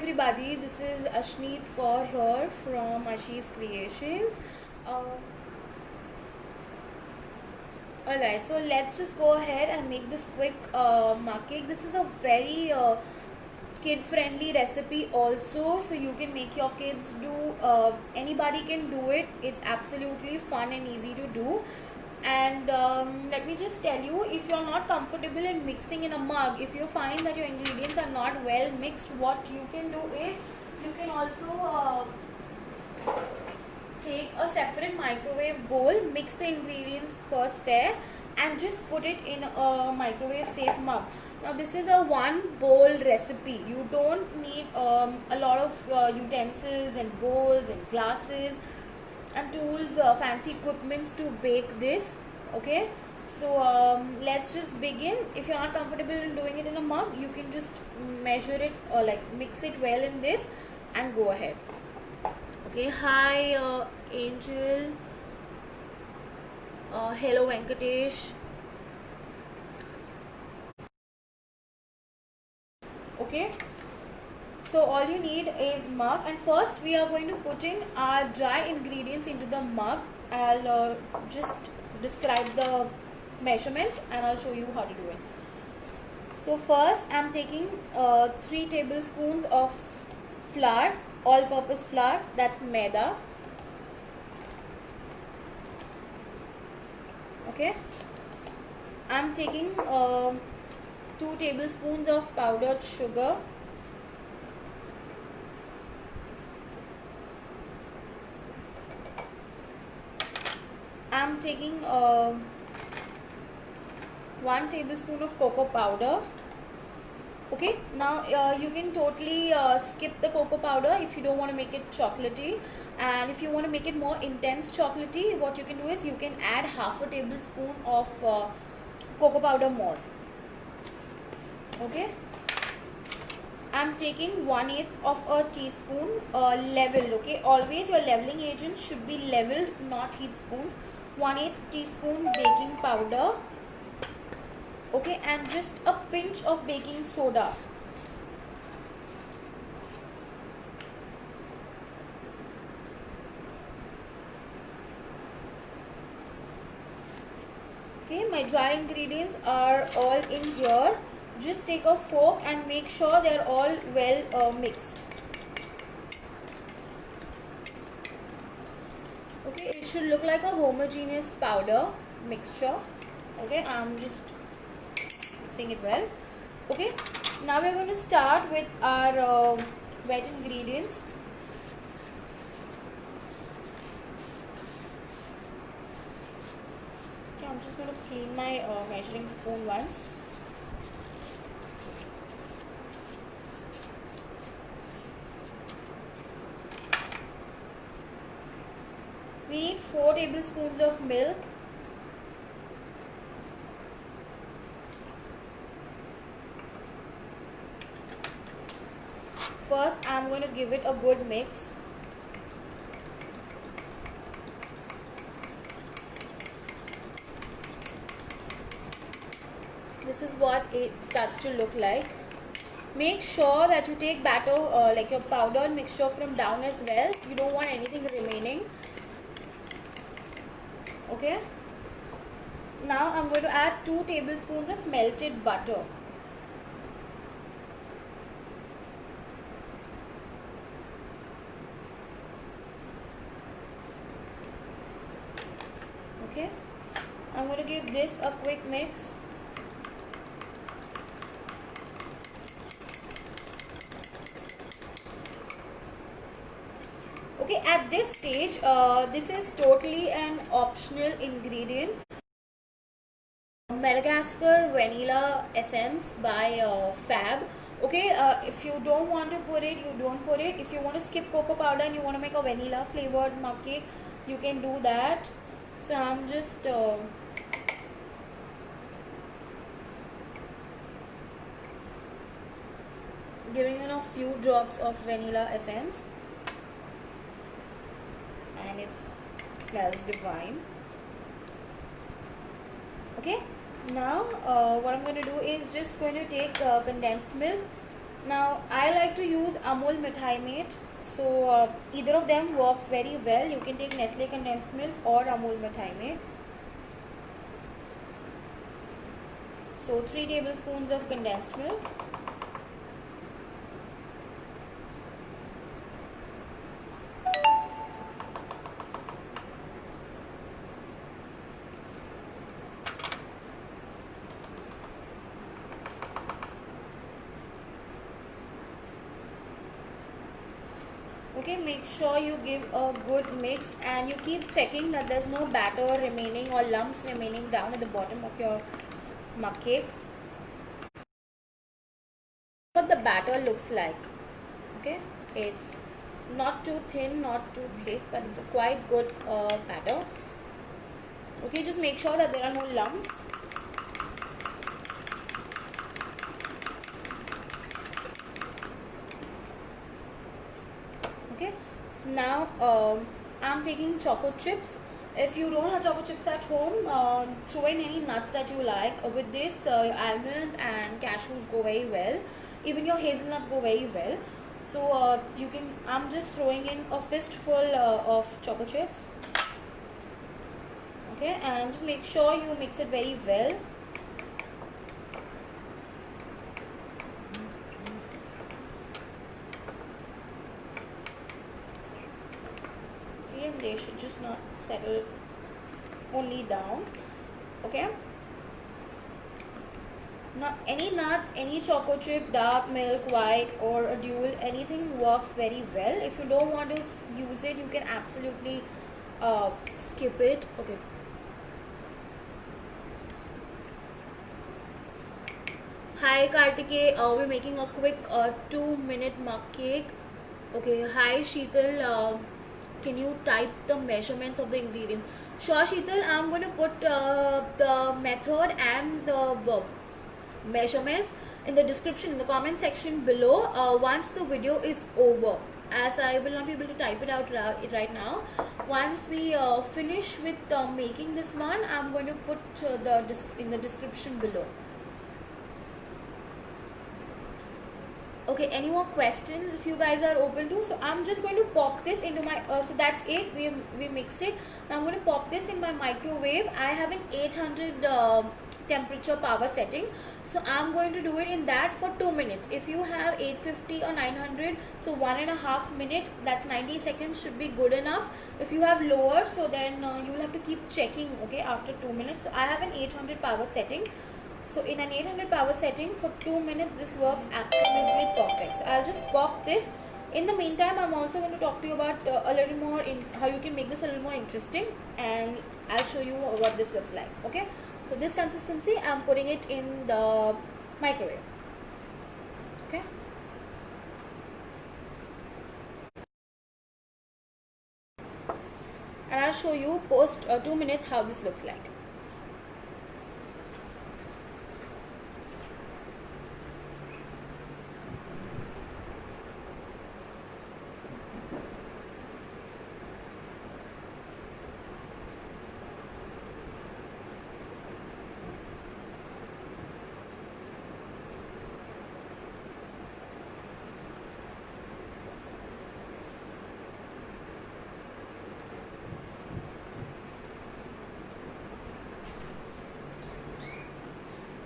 everybody, this is Ashneet Kaur here from Ashi's Creations. Alright, so let's just go ahead and make this quick mug cake. This is a very kid friendly recipe also, so you can make your kids do, anybody can do it. It's absolutely fun and easy to do. And let me just tell you, if you're not comfortable in mixing in a mug, if you find that your ingredients are not well mixed, what you can do is you can also take a separate microwave bowl, mix the ingredients first there, and just put it in a microwave safe mug. Now this is a one bowl recipe. You don't need a lot of utensils and bowls and glasses and tools, fancy equipments to bake this. Okay, so let's just begin. If you're not comfortable in doing it in a mug, you can just measure it or like mix it well in this and go ahead. Okay, hi Angel, hello Venkatesh. Okay, so all you need is mug, and first we are going to put in our dry ingredients into the mug. I'll just describe the measurements and I'll show you how to do it. So first I'm taking 3 tablespoons of flour, all-purpose flour, that's maida. Okay, I'm taking 2 tablespoons of powdered sugar. I'm taking 1 tablespoon of cocoa powder. Okay, now you can totally skip the cocoa powder if you don't want to make it chocolatey, and if you want to make it more intense chocolatey, what you can do is you can add half a tablespoon of cocoa powder more. Okay, I'm taking 1/8 of a teaspoon leveled. Okay, always your leveling agent should be leveled, not heat spoons. 1/8 teaspoon baking powder. Okay, and just a pinch of baking soda. Okay, my dry ingredients are all in here. Just take a fork and make sure they're all well mixed. Okay, it should look like a homogeneous powder mixture. Okay, I'm just mixing it well. Okay, now we're going to start with our wet ingredients. Okay, I'm just going to clean my measuring spoon once. We need 4 tablespoons of milk. First, I'm going to give it a good mix. This is what it starts to look like. Make sure that you take batter, like your powdered mixture from down as well. You don't want anything remaining. Okay, now I'm going to add 2 tablespoons of melted butter. Okay, I'm going to give this a quick mix. Okay, at this stage, this is totally an optional ingredient. Madagascar Vanilla Essence by Fab. Okay, if you don't want to put it, you don't put it. If you want to skip cocoa powder and you want to make a vanilla flavored mug cake, you can do that. So I'm just giving in a few drops of vanilla essence, and it smells divine. Okay, now what I'm going to do is just going to take condensed milk. Now I like to use Amul Mithai Mate. So either of them works very well. You can take Nestle condensed milk or Amul Mithai Mate. So 3 tablespoons of condensed milk. Okay, make sure you give a good mix and you keep checking that there's no batter remaining or lumps remaining down at the bottom of your mug cake. What the batter looks like. Okay, it's not too thin, not too thick, but it's a quite good batter. Okay, just make sure that there are no lumps. Okay, now I'm taking choco chips. If you don't have choco chips at home, throw in any nuts that you like. With this, your almonds and cashews go very well. Even your hazelnuts go very well. So you can. I'm just throwing in a fistful of choco chips. Okay, and just make sure you mix it very well. They should just not settle only down. Okay, now any nuts, any choco chip, dark milk, white or a dual, anything works very well. If you don't want to use it, you can absolutely skip it. Okay, hi Kartike, we're making a quick 2-minute mug cake. Okay, hi Sheetal, can you type the measurements of the ingredients? Sure Sheetal, I'm going to put the method and the measurements in the description, in the comment section below once the video is over, as I will not be able to type it out right now. Once we finish with making this one, I'm going to put in the description below. Okay, any more questions if you guys are open to? So I'm just going to pop this into my so that's it, we mixed it. Now I'm going to pop this in my microwave. I have an 800 temperature power setting, so I'm going to do it in that for 2 minutes. If you have 850 or 900, so 1.5 minutes, that's 90 seconds should be good enough. If you have lower, so then you'll have to keep checking, okay, after 2 minutes. So I have an 800 power setting. So in an 800 power setting for 2 minutes, this works absolutely perfect. So I'll just pop this. In the meantime, I'm also going to talk to you about a little more in how you can make this a little more interesting, and I'll show you what this looks like. Okay, so this consistency, I'm putting it in the microwave. Okay, and I'll show you post 2 minutes how this looks like.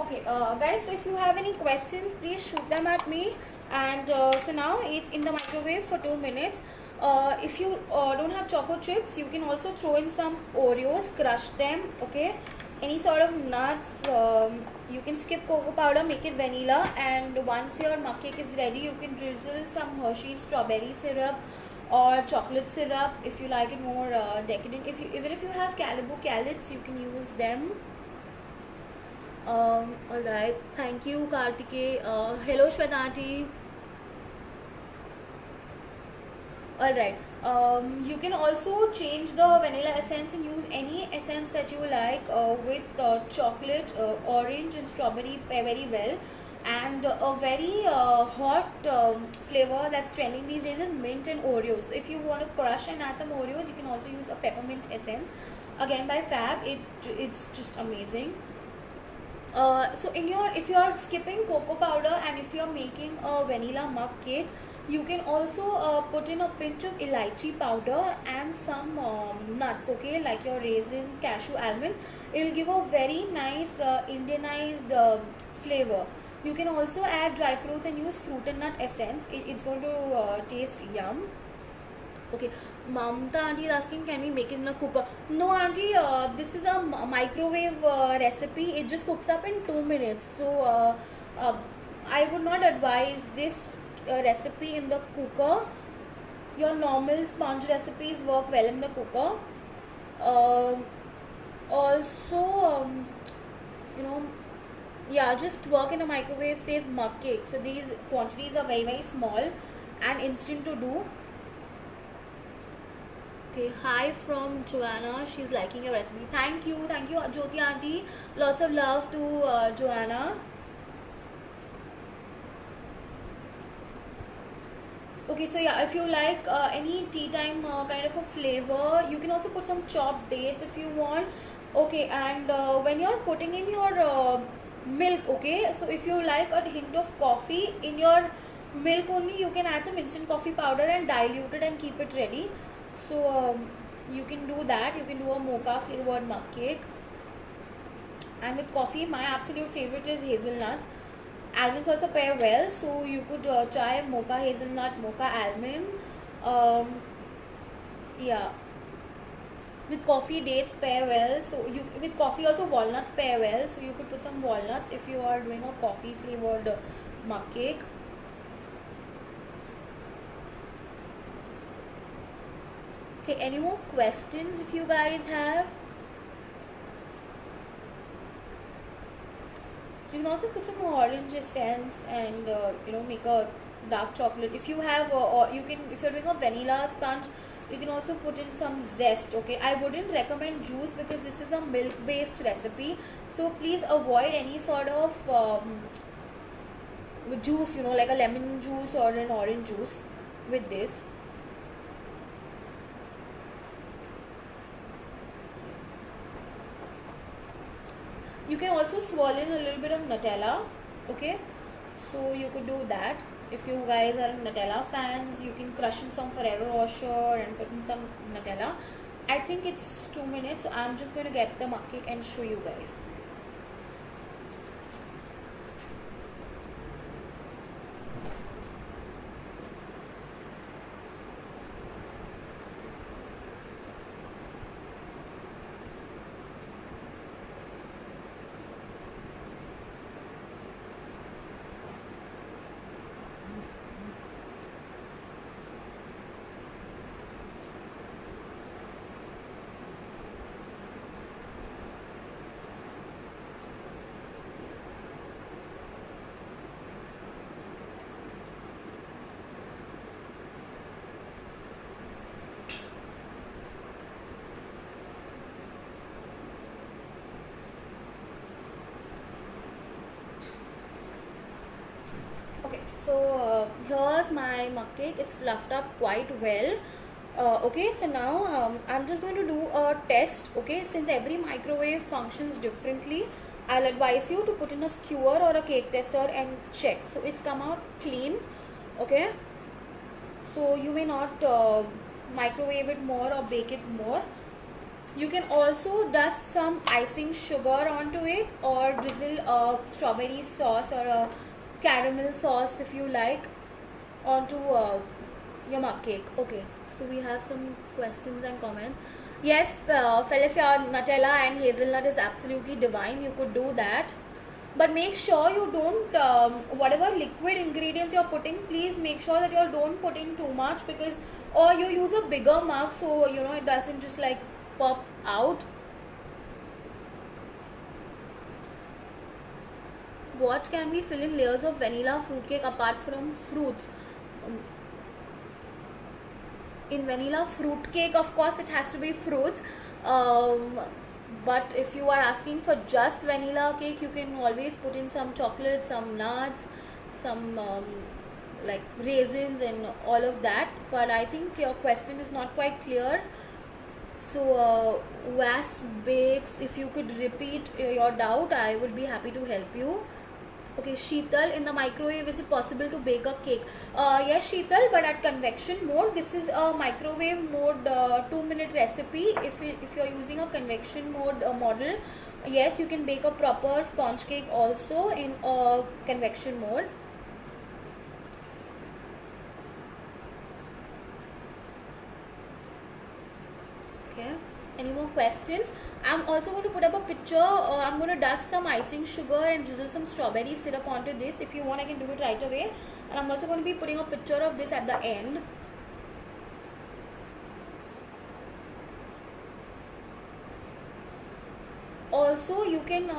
Okay, guys, so if you have any questions, please shoot them at me. And so now it's in the microwave for 2 minutes. If you don't have choco chips, you can also throw in some Oreos, crush them. Okay, any sort of nuts. You can skip cocoa powder, make it vanilla, and once your mug cake is ready, you can drizzle some Hershey's strawberry syrup or chocolate syrup if you like it more decadent. Even if you have Caribou Callets, you can use them. Alright, thank you Kartike. Hello Shwetanti. Alright, you can also change the vanilla essence and use any essence that you like with chocolate, orange and strawberry pair very well. And a very hot flavor that's trending these days is mint and Oreos. So if you want to crush and add some Oreos, you can also use a peppermint essence, again by Fab. It's just amazing. So in your, if you are skipping cocoa powder and if you are making a vanilla mug cake, you can also put in a pinch of elaichi powder and some nuts, okay, like your raisins, cashew, almond. It will give a very nice Indianized flavor. You can also add dry fruits and use fruit and nut essence. It's going to taste yum. Okay, Mamta auntie is asking, can we make it in a cooker? No, auntie, this is a microwave recipe. It just cooks up in 2 minutes. So, I would not advise this recipe in the cooker. Your normal sponge recipes work well in the cooker. Also, you know, yeah, just work in a microwave safe mug cake. So, these quantities are very, very small and instant to do. Okay, hi from Joanna. She's liking your recipe. Thank you, Jyoti auntie. Lots of love to Joanna. Okay, so yeah, if you like any tea time kind of a flavor, you can also put some chopped dates if you want. Okay, and when you're putting in your milk, okay, so if you like a hint of coffee in your milk only, you can add some instant coffee powder and dilute it and keep it ready. So you can do that. You can do a mocha flavored mug cake. And with coffee, my absolute favorite is hazelnuts. Almonds also pair well, so you could try mocha hazelnut, mocha almond. Yeah, with coffee dates pair well. So you, with coffee also walnuts pair well. So you could put some walnuts if you are doing a coffee flavored mug cake. Okay, any more questions if you guys have? You can also put some orange essence and make a dark chocolate. If you have, or you can, if you're doing a vanilla sponge, you can also put in some zest. Okay, I wouldn't recommend juice because this is a milk-based recipe. So please avoid any sort of juice, like a lemon juice or an orange juice with this. You can also swirl in a little bit of Nutella, okay? So you could do that. If you guys are Nutella fans, you can crush in some Ferrero Rocher and put in some Nutella. I think it's 2 minutes. So I'm just going to get the mug cake and show you guys. So here's my mug cake. It's fluffed up quite well. Okay, so now I'm just going to do a test. Okay, since every microwave functions differently, I'll advise you to put in a skewer or a cake tester and check. So it's come out clean. Okay, so you may not microwave it more or bake it more. You can also dust some icing sugar onto it or drizzle a strawberry sauce or a caramel sauce if you like onto your mug cake. Okay, so we have some questions and comments. Yes, Felicia, Nutella and hazelnut is absolutely divine. You could do that, but make sure you don't whatever liquid ingredients you're putting, please make sure that you don't put in too much, because, or you use a bigger mug so it doesn't just like pop out. What can we fill in layers of vanilla fruitcake apart from fruits? In vanilla fruitcake, of course, it has to be fruits. But if you are asking for just vanilla cake, you can always put in some chocolate, some nuts, some like raisins and all of that. But I think your question is not quite clear. So Was Bakes, if you could repeat your doubt, I would be happy to help you. Okay, Sheetal, in the microwave, is it possible to bake a cake? Yes, Sheetal, but at convection mode. This is a microwave mode 2-minute recipe. If you're using a convection mode model, yes, you can bake a proper sponge cake also in convection mode. Okay, any more questions? I'm also going to put up a picture. I'm going to dust some icing sugar and drizzle some strawberry syrup onto this. If you want, I can do it right away. And I'm also going to be putting a picture of this at the end. Also, you can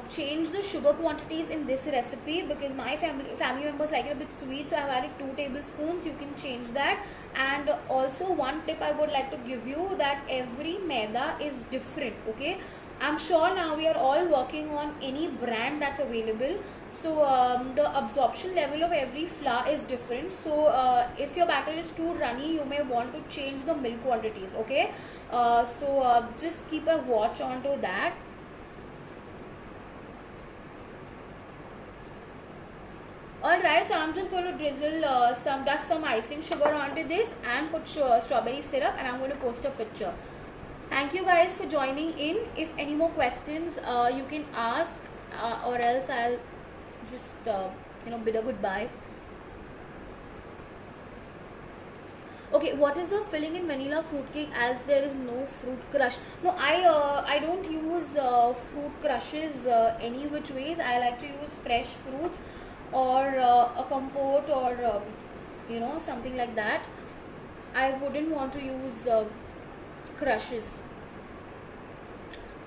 change the sugar quantities in this recipe, because my family members like it a bit sweet, so I've added 2 tablespoons. You can change that. And also, one tip I would like to give you, that every maida is different. Okay, I'm sure now we are all working on any brand that's available, so the absorption level of every flour is different. So if your batter is too runny, you may want to change the milk quantities. Okay, just keep a watch onto that. Alright, so I'm just going to drizzle dust some icing sugar onto this and put strawberry syrup, and I'm going to post a picture. Thank you guys for joining in. If any more questions, you can ask, or else I'll just bid a goodbye. Okay, what is the filling in vanilla fruit cake, as there is no fruit crush? No, I don't use fruit crushes any which ways. I like to use fresh fruits, or a compote, or something like that. I wouldn't want to use crushes.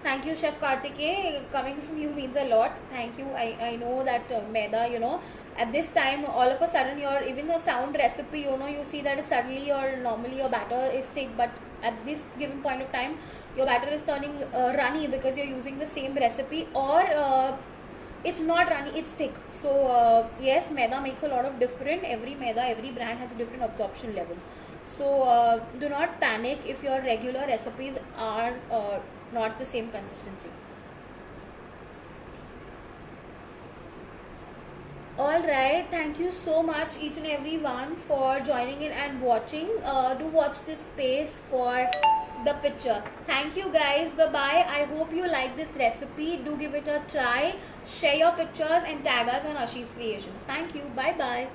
Thank you, Chef Kartike. Coming from you means a lot. Thank you. I know that maida, at this time, all of a sudden, even the sound recipe, you see that it's suddenly normally your batter is thick, but at this given point of time, your batter is turning runny because you're using the same recipe, or it's not runny, it's thick. So yes, maida makes a lot of difference. Every brand has a different absorption level. So do not panic if your regular recipes are not the same consistency. Alright, thank you so much each and every one for joining in and watching. Do watch this space for the picture. Thank you guys. Bye bye. I hope you like this recipe. Do give it a try. Share your pictures and tag us on Ashi's Creations. Thank you. Bye bye.